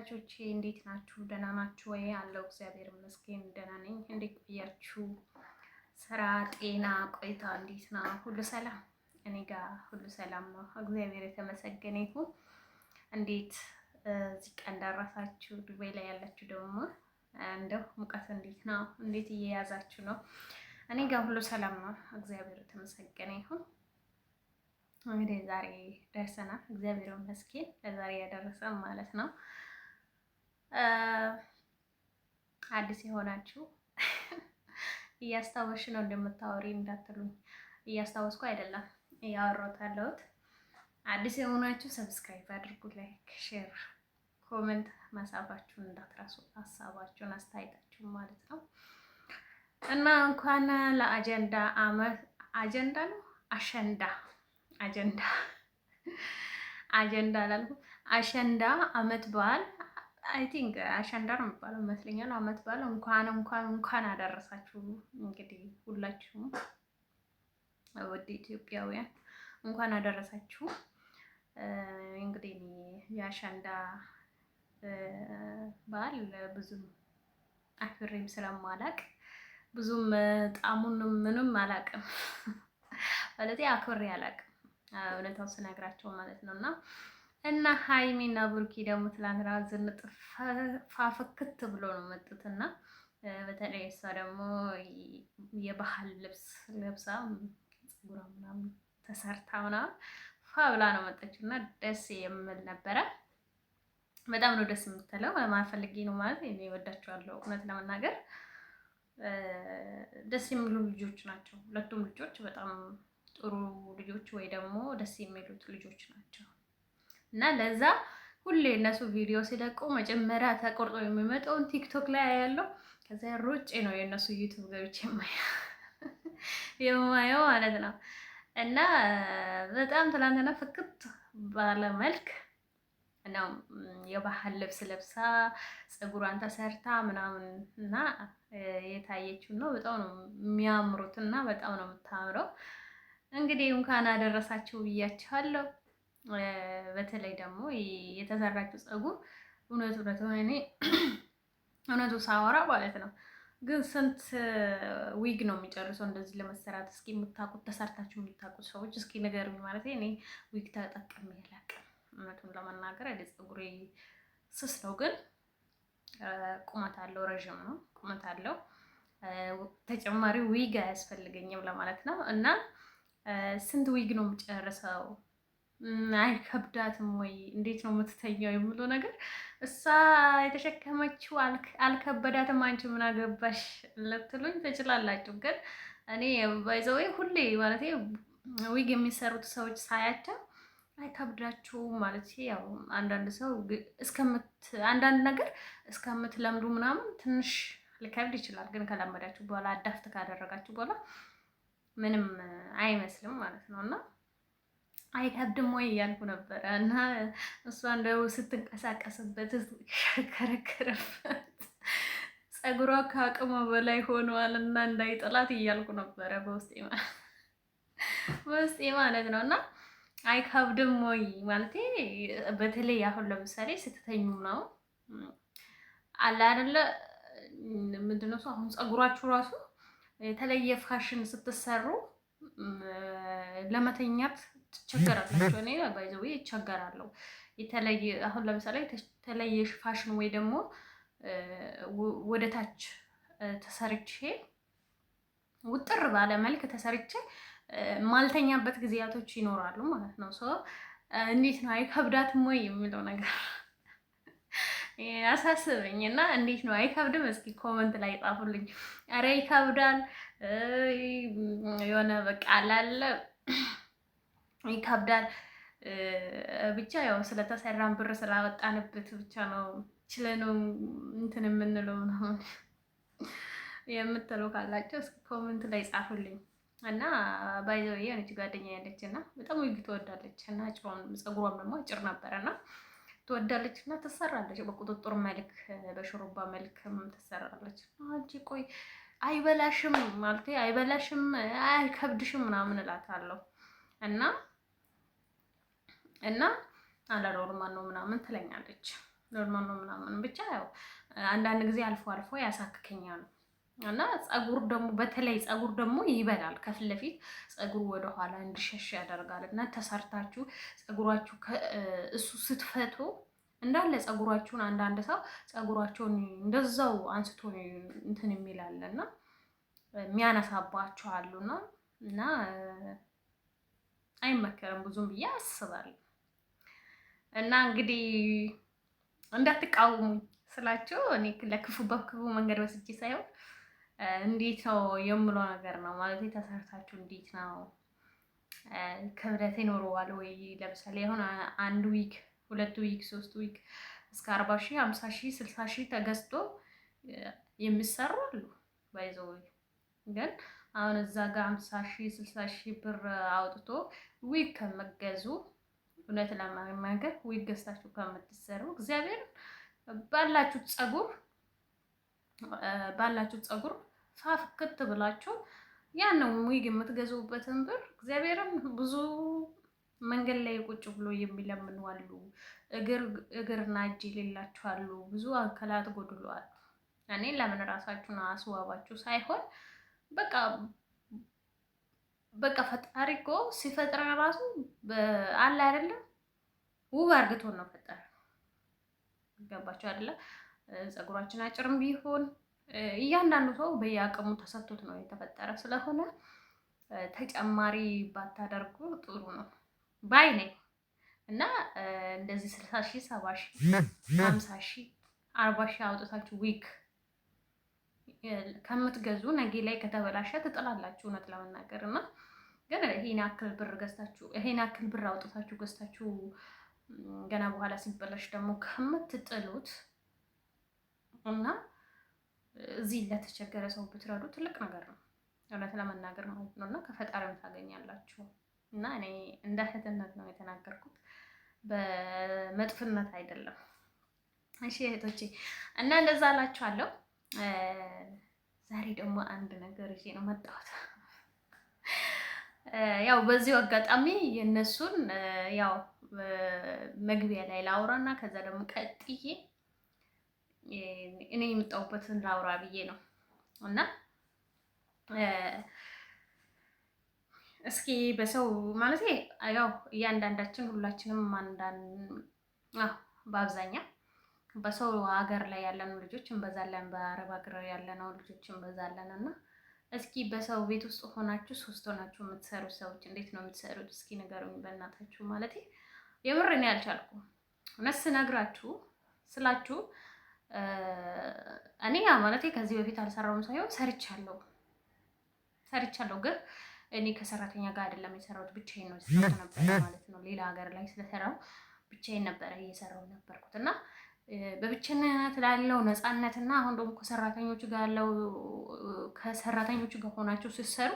ተመልካቾቼ እንዴት ናችሁ? ደህና ናችሁ ወይ? አለው እግዚአብሔር ይመስገን ደህና ነኝ። እንዴት ቆያችሁ? ስራ፣ ጤና፣ ቆይታ እንዴት ነው? ሁሉ ሰላም? እኔ ጋር ሁሉ ሰላም ነው። እግዚአብሔር የተመሰገነ ይሁን። እንዴት እዚህ ቀን ደረሳችሁ? ዱባይ ላይ ያላችሁ ደግሞ እንደው ሙቀት እንዴት ነው? እንዴት እየያዛችሁ ነው? እኔ ጋር ሁሉ ሰላም ነው። እግዚአብሔር የተመሰገነ ይሁን። እንግዲህ ዛሬ ደርሰናል። እግዚአብሔር ይመስገን ለዛሬ ያደረሰን ማለት ነው። አዲስ የሆናችሁ እያስታወስሽ ነው እንደምታወሪ እንዳትሉኝ፣ እያስታወስኩ አይደለም እያወራሁት ያለሁት። አዲስ የሆናችሁ ሰብስክራይብ አድርጉ፣ ላይክ፣ ሼር፣ ኮሜንት ማሳባችሁን እንዳትረሱ፣ ሀሳባችሁን አስተያየታችሁን ማለት ነው። እና እንኳን ለአጀንዳ አጀንዳ ነው አጀንዳ ላልኩ አሸንዳ አመት በዓል አይ ቲንክ አሸንዳ ነው የሚባለው ይመስለኛል። አመት በዓል እንኳን አደረሳችሁ። እንግዲህ ሁላችሁም ወደ ኢትዮጵያውያን እንኳን አደረሳችሁ። እንግዲህ የአሸንዳ በዓል ብዙም አክብሬም ስለማላቅ ብዙም ጣሙን ምንም አላቅም ማለት አክብሬ አላቅም እውነታው ስነግራቸው ማለት ነው። እና ሃይሚና ቡርኪ ደግሞ ትላንትና ዝንጥ ፋፍክት ብሎ ነው መጡትና በተለይ እሷ ደግሞ የባህል ልብስ ለብሳ ፀጉሯ ምናምን ተሰርታ ምናምን ፋ ብላ ነው መጣችው እና ደስ የሚል ነበረ። በጣም ነው ደስ የምትለው። ማፈልጌ ነው ማለት እኔ እወዳቸዋለሁ እውነት ለመናገር ደስ የሚሉ ልጆች ናቸው። ሁለቱም ልጆች በጣም ጥሩ ልጆች ወይ ደግሞ ደስ የሚሉት ልጆች ናቸው። እና ለዛ ሁሌ እነሱ ቪዲዮ ሲለቁ መጀመሪያ ተቆርጦ የሚመጣውን ቲክቶክ ላይ ያለው ከዛ ሮጬ ነው የእነሱ ዩቲዩብ ገብቼ የማየው ማለት ነው። እና በጣም ትላንትና ፍክት ባለ መልክ ነው የባህል ልብስ ለብሳ ፀጉሯን ተሰርታ ምናምን እና የታየችው ነው። በጣም ነው የሚያምሩት እና በጣም ነው የምታምረው። እንግዲህ እንኳን አደረሳችሁ ብያችኋለሁ። በተለይ ደግሞ የተሰራችው ፀጉር እውነቱ ሳወራ ማለት ነው። ግን ስንት ዊግ ነው የሚጨርሰው እንደዚህ ለመሰራት? እስኪ የምታውቁት ተሰርታችሁ የምታውቁት ሰዎች እስኪ ንገሩኝ። ማለት እኔ ዊግ ተጠቅሜ አላውቅም እውነቱን ለመናገር። ፀጉሬ ስስ ነው ግን ቁመት አለው፣ ረዥም ነው ቁመት አለው። ተጨማሪ ዊግ አያስፈልገኝም ለማለት ነው። እና ስንት ዊግ ነው የምጨርሰው? አይከብዳትም ወይ? እንዴት ነው የምትተኛው የሚለው ነገር እሷ የተሸከመችው አልከበዳትም። አንቺ ምን አገባሽ ልትሉኝ ትችላላችሁ። ግን እኔ ባይዘው ሁሌ ማለት ዊግ የሚሰሩት ሰዎች ሳያቸው አይከብዳችሁም ማለት ያው አንዳንድ ሰው አንዳንድ ነገር እስከምትለምዱ ምናምን ትንሽ ሊከብድ ይችላል። ግን ከለመዳችሁ በኋላ አዳፍት ካደረጋችሁ በኋላ ምንም አይመስልም ማለት ነው። እና አይከብድም ወይ እያልኩ ነበረ። እና እሷ እንደው ስትንቀሳቀስበት ስትከረከረበት ፀጉሯ ከአቅሟ በላይ ሆኗል እና እንዳይጥላት እያልኩ ነበረ በውስጤ ማለት ነው። እና አይከብድም ወይ ማለት በተለይ አሁን ለምሳሌ ስትተኙ ነው አለ አይደለ ምንድነው አሁን ፀጉራችሁ ራሱ የተለየ ፋሽን ስትሰሩ ለመተኛት ትቸገራላችሁ። እኔ ባይዘው ይቸገራለሁ። የተለየ አሁን ለምሳሌ የተለየ ፋሽን ወይ ደግሞ ወደታች ተሰርቼ ውጥር ባለ መልክ ተሰርቼ ማልተኛበት ጊዜያቶች ይኖራሉ ማለት ነው። እንዴት ነው አይከብዳትም ወይ የሚለው ነገር አሳስበኝ። እና እንዴት ነው አይከብድም? እስኪ ኮመንት ላይ ጻፉልኝ። አረ ይከብዳል የሆነ በቃ አላለ ይከብዳል። ብቻ ያው ስለተሰራን ብር ስላወጣንበት ብቻ ነው ችለነው እንትን የምንለው ነው የምትለው ካላችሁ እስኪ ኮመንት ላይ ጻፉልኝ። እና ባይዘው የሆነች ጓደኛ ያለች እና በጣም ዊግ ትወዳለች እና ፀጉሯም ደግሞ አጭር ነበረና ትወዳለች እና ትሰራለች። በቁጥጥር መልክ በሽሩባ መልክም ትሰራለች። አንቺ ቆይ አይበላሽም ማለት አይበላሽም አይከብድሽም ምናምን እላታለሁ። እና አላዶርማ ነው ምናምን ትለኛለች። ኖርማል ነው ምናምን ብቻ ያው አንዳንድ ጊዜ አልፎ አልፎ ያሳክከኛል። እና ጸጉር ደግሞ በተለይ ጸጉር ደግሞ ይበላል። ከፊት ለፊት ጸጉሩ ወደኋላ እንዲሸሽ ያደርጋል። እና ተሰርታችሁ ጸጉራችሁ እሱ ስትፈቱ እንዳለ ጸጉራችሁን አንዳንድ ሰው ጸጉራቸውን እንደዛው አንስቶ እንትን የሚላል እና የሚያነሳባቸው አሉና እና አይመከርም ብዙም ብዬ አስባለሁ። እና እንግዲህ እንዳትቃወሙኝ ስላችሁ እኔ ለክፉ በክፉ መንገድ ወስጄ ሳይሆን እንዴት ነው የምለው ነገር ነው ማለት ተሰርታችሁ እንዴት ነው ክብደት ይኖረዋል ወይ? ለምሳሌ አሁን አንድ ዊክ፣ 2 ዊክ፣ 3 ዊክ እስከ 40,000፣ 50,000፣ 60,000 ተገዝቶ የሚሰሩ አሉ። ባይዘው ግን አሁን እዛ ጋር 50,000 60,000 ብር አውጥቶ ዊክ ከመገዙ እውነት ለማናገር ዊክ ገዝታችሁ ከምትሰሩ እግዚአብሔር ባላችሁ ጸጉር ፋፍክት ብላችሁ ያንን ዊግ የምትገዙበትን ብር እግዚአብሔርን ብዙ መንገድ ላይ ቁጭ ብሎ የሚለምኑ አሉ። እግርና እጅ የሌላችሁ አሉ። ብዙ አካላት ጎድሏል። እኔ ለምን ራሳችሁን አስዋባችሁ ሳይሆን በቃ ፈጣሪ እኮ ሲፈጥር ራሱ አለ አይደለም ውብ አርግቶን ነው ፈጠረ። ገባችሁ አይደለ? ፀጉራችን አጭርም ቢሆን እያንዳንዱ ሰው በየአቅሙ ተሰጥቶት ነው የተፈጠረ። ስለሆነ ተጨማሪ ባታደርጉ ጥሩ ነው ባይ ነኝ። እና እንደዚህ 60,000 70,000 50,000 40,000 አውጥታችሁ ዊክ ከምትገዙ ነገ ላይ ከተበላሸ ትጥላላችሁ። እውነት ለመናገር እና ግን ይሄን ያክል ብር ገዝታችሁ ይሄን ያክል ብር አውጥታችሁ ገዝታችሁ ገና በኋላ ሲበላሽ ደግሞ ከምትጥሉት እና እዚህ ለተቸገረ ሰው ብትረዱ ትልቅ ነገር ነው። እውነት ለመናገር ማለት ነው። እና ከፈጣሪም ታገኛላችሁ። እና እኔ እንደ እህትነት ነው የተናገርኩት፣ በመጥፍነት አይደለም። እሺ እህቶቼ፣ እና እንደዛ አላችኋለሁ። ዛሬ ደግሞ አንድ ነገር ይዤ ነው መጣሁት። ያው በዚሁ አጋጣሚ የነሱን ያው መግቢያ ላይ ላውራና ከዛ ደግሞ ቀጥዬ እኔ የምጣውበትን ላውራ ብዬ ነው። እና እስኪ በሰው ማለት ያው እያንዳንዳችን ሁላችንም በአብዛኛው በሰው ሀገር ላይ ያለነው ልጆች እንበዛለን፣ በአረብ ሀገር ያለነው ልጆች እንበዛለን። እና እስኪ በሰው ቤት ውስጥ ሆናችሁ 3 ሆናችሁ የምትሰሩት ሰዎች እንዴት ነው የምትሰሩት? እስኪ ንገሩኝ በእናታችሁ። ማለት የምር እኔ አልቻልኩም። እውነት ስነግራችሁ ስላችሁ እኔ ማለት ከዚህ በፊት አልሰራውም ሳይሆን ሰርቻለሁ። ግን እኔ ከሰራተኛ ጋር አይደለም የሰራሁት፣ ብቻዬን ነው የሰራሁት ነበር ማለት ነው። ሌላ ሀገር ላይ ስለሰራው ብቻዬን ነበረ እየሰራው ነበርኩት። እና በብቸኝነት ላለው ነፃነት እና አሁን ደግሞ ከሰራተኞቹ ጋር ሆናችሁ ስትሰሩ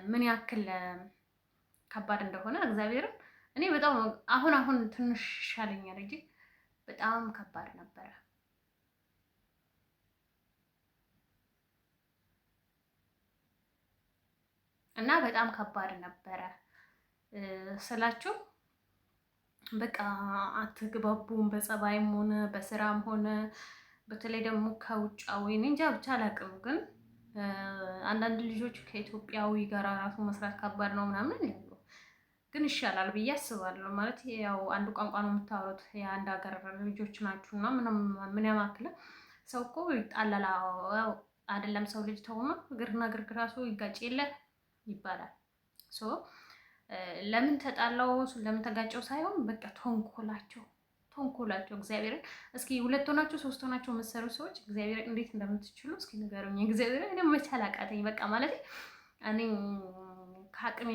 ምን ያክል ከባድ እንደሆነ እግዚአብሔርን እኔ በጣም አሁን ትንሽ ይሻለኛል እንጂ በጣም ከባድ ነበረ። እና በጣም ከባድ ነበረ ስላችሁ በቃ አትግባቡም፣ በጸባይም ሆነ በስራም ሆነ በተለይ ደግሞ ከውጫዊ እንጃ ብቻ አላውቅም። ግን አንዳንድ ልጆች ከኢትዮጵያዊ ጋር ራሱ መስራት ከባድ ነው ምናምን ይላሉ። ግን ይሻላል ብዬ አስባለሁ። ማለት ያው አንዱ ቋንቋ ነው የምታወሩት፣ የአንድ ሀገር ልጆች ናችሁና ምን ያማክለ ሰው እኮ ይጣላል አይደለም? ሰው ልጅ ተውና እግርና እግር ራሱ ይጋጭ የለ ይባላል። ለምን ተጣላው ለምን ተጋጨው ሳይሆን በቃ ተንኮላቸው እግዚአብሔርን እስኪ 2 ሆናችሁ 3 ሆናችሁ የምትሰሩ ሰዎች እግዚአብሔርን እንዴት እንደምትችሉ እስኪ ንገሩኝ። እግዚአብሔርን እኔ መቻል አቃተኝ። በቃ ማለት እኔ ከአቅሜ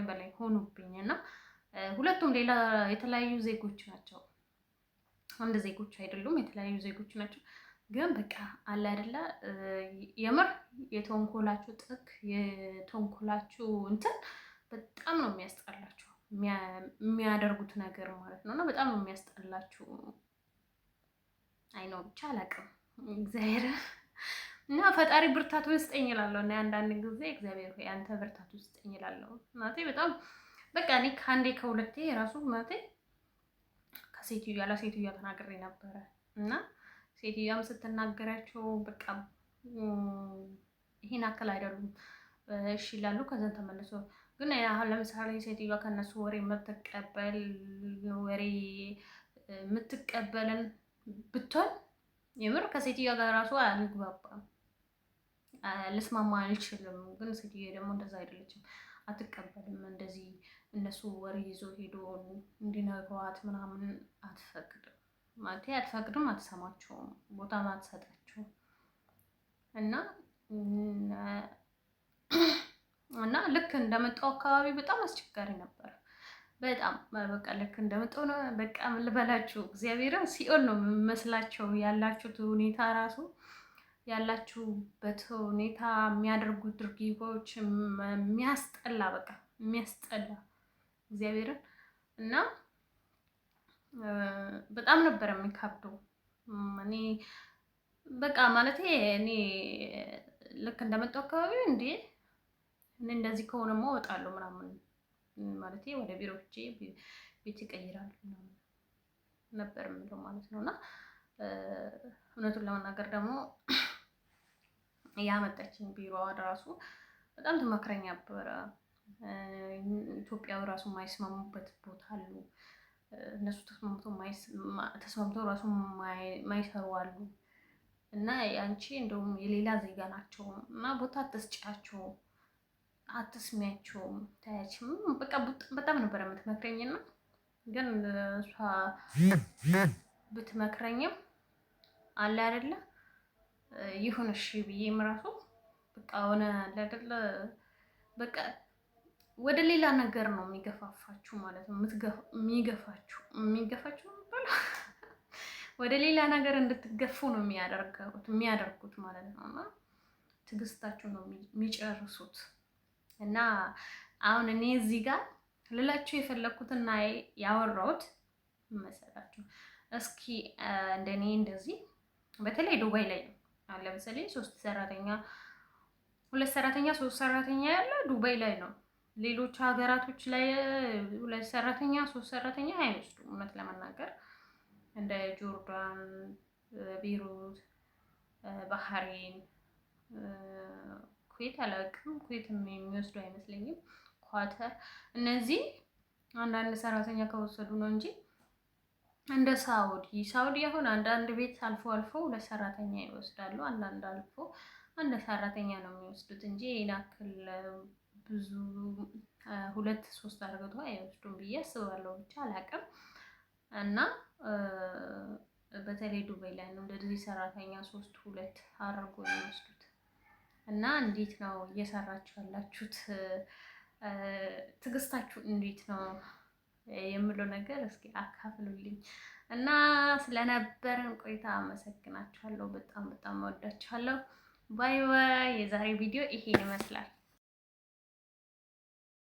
በላይ ሆኑብኝ። እና ሁለቱም ሌላ የተለያዩ ዜጎች ናቸው፣ አንድ ዜጎች አይደሉም፣ የተለያዩ ዜጎች ናቸው። ግን በቃ አለ አይደለ የምር የተንኮላችሁ ጥግ የተንኮላችሁ እንትን በጣም ነው የሚያስጠላችሁ የሚያደርጉት ነገር ማለት ነው። እና በጣም ነው የሚያስጠላችሁ። አይ ነው ብቻ አላውቅም። እግዚአብሔር እና ፈጣሪ ብርታት ውስጠኝ እላለሁ። እና አንዳንድ ጊዜ እግዚአብሔር ሆይ አንተ ብርታት ውስጠኝ እላለሁ። እናቴ በጣም በቃ እኔ ከአንዴ ከሁለቴ ራሱ እናቴ ለሴትዮዋ ተናግሬ ነበረ እና ሴትዮዋም ስትናገራቸው በቃ ይሄን አክል አይደሉም እሺ ይላሉ። ከዛን ተመልሶ ግን አሁን ለምሳሌ ሴትዮዋ ከነሱ ወሬ የምትቀበልን ብትሆን የምር ከሴትዮዋ ጋር ራሱ አንግባባም፣ ልስማማ አልችልም። ግን ሴትዮዋ ደግሞ እንደዛ አይደለችም፣ አትቀበልም። እንደዚህ እነሱ ወሬ ይዞ ሄዶ እንዲነግሯት ምናምን አትፈቅድም ማለት አትፈቅድም፣ አትሰማቸውም፣ ቦታም አትሰጣቸውም። እና ልክ እንደመጣው አካባቢ በጣም አስቸጋሪ ነበር። በጣም በቃ ልክ እንደመጣው ነው በቃ ምን ልበላችሁ፣ እግዚአብሔርን ሲኦል ነው የሚመስላቸው ያላችሁት ሁኔታ ራሱ ያላችሁበት ሁኔታ የሚያደርጉት ድርጊቶች የሚያስጠላ፣ በቃ የሚያስጠላ እግዚአብሔርን እና በጣም ነበር የሚካብደው። እኔ በቃ ማለት እኔ ልክ እንደመጣው አካባቢ እንዴ እኔ እንደዚህ ከሆነማ እወጣለሁ ምናምን ማለት ወደ ቢሮ ሄጄ ቤት ይቀይራል ምናምን ነበር የምለው ማለት ነው። እና እውነቱን ለመናገር ደግሞ ያመጣችኝ ቢሮዋ ራሱ በጣም ትመክረኝ ነበረ። ኢትዮጵያዊ ራሱ የማይስማሙበት ቦታ አሉ። እነሱ ተስማምተው ራሱ ማይሰሩ አሉ። እና አንቺ እንደውም የሌላ ዜጋ ናቸው እና ቦታ አትስጫቸው፣ አትስሚያቸውም፣ ታያችም በቃ በጣም ነበር የምትመክረኝና ግን እሷ ብትመክረኝም አለ አይደለ ይሁን እሺ ብዬም ራሱ በቃ ሆነ አይደለ በቃ ወደ ሌላ ነገር ነው የሚገፋፋችሁ ማለት ነው። የሚገፋችሁ ወደ ሌላ ነገር እንድትገፉ ነው የሚያደርጉት ማለት ነው። እና ትዕግስታችሁ ነው የሚጨርሱት። እና አሁን እኔ እዚህ ጋር ልላችሁ የፈለኩትና ያወራሁት መሰላችሁ፣ እስኪ እንደኔ እንደዚህ በተለይ ዱባይ ላይ ነው አሁን ለምሳሌ 2 ሰራተኛ 3 ሰራተኛ ያለ ዱባይ ላይ ነው። ሌሎች ሀገራቶች ላይ 2 ሰራተኛ 3 ሰራተኛ አይወስዱም። እውነት ለመናገር እንደ ጆርዳን፣ ቤይሩት፣ ባህሬን፣ ኩዌት አላውቅም፣ ኩዌትም የሚወስዱ አይመስለኝም፣ ኳተር፣ እነዚህ አንዳንድ ሰራተኛ ከወሰዱ ነው እንጂ እንደ ሳውዲ አሁን አንዳንድ ቤት አልፎ 2 ሰራተኛ ይወስዳሉ። አንዳንድ አልፎ 1 ሰራተኛ ነው የሚወስዱት እንጂ ያክል ብዙ 2-3 አድርገው አይወስዱም ብዬ አስባለሁ። ብቻ አላውቅም። እና በተለይ ዱባይ ላይ ነው እንደዚህ ሰራተኛ 3-2 አድርጎ የሚወስዱት። እና እንዴት ነው እየሰራችሁ ያላችሁት? ትዕግስታችሁ እንዴት ነው የምለው ነገር እስኪ አካፍሉልኝ። እና ስለነበረን ቆይታ አመሰግናችኋለሁ። በጣም በጣም ወዳችኋለሁ። ባይ ባይ። የዛሬ ቪዲዮ ይሄን ይመስላል።